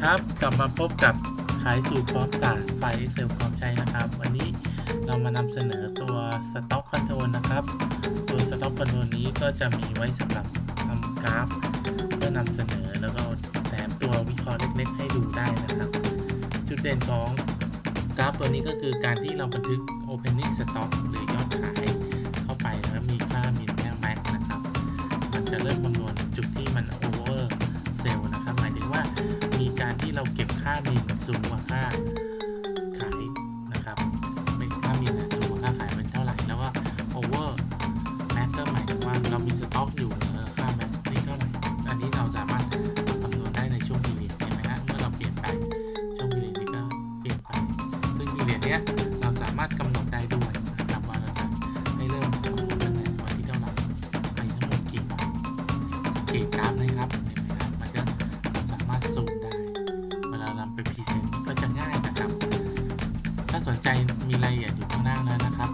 ครับกลับมาพบกับขายสูตรพร้อมศาสตร์ไฟล์ Excel พร้อมใช้นะครับ วันนี้เรามานำเสนอตัว Stock Control นะครับตัว Stock Control นี้ก็จะมีไว้สำหรับทำกราฟเพื่อนำเสนอแล้วก็แถมตัววิเคราะห์เล็กๆให้ดูได้นะครับจุดเด่นของกราฟตัวนี้ก็คือการที่เราบันทึก Opening Stock หรือยอดขายเข้าไปแล้วมีค่า Min และ Max นะครับมันจะเริ่มคำนวณจุดที่มัน Over Sell นะครับหมายถึงว่ามีการที่เราเก็บค่ามินสูงกว่าค่าขายนะครับเป็นค่ามินสูงกว่าค่าขายเป็นเท่าไหร่แล้วก็โอเวอร์แม็กก็หมายถึงว่าเรามีสต็อกอยู่ค่าแม็กนี่เท่าไหร่อันนี้เราสามารถคำนวณได้ในช่วงพีเรียดใช่ไหมฮะเมื่อเราเปลี่ยนไปช่วงพีเรียดนี้ก็เปลี่ยนไปซึ่งพีเรียดเนี้ยเราสามารถกำหนดได้ด้วยนะครับว่าเราจะให้เริ่มคำนวณตั้งแต่วันที่เท่าไหร่ในทั้งหมดกี่วันกี่กราฟนะครับมันจะสามารถซูมได้เวลาเราไปพรีเซนต์ก็จะง่ายนะครับถ้าสนใจมีรายละเอียดอยู่ข้างล่างแล้วนะครับ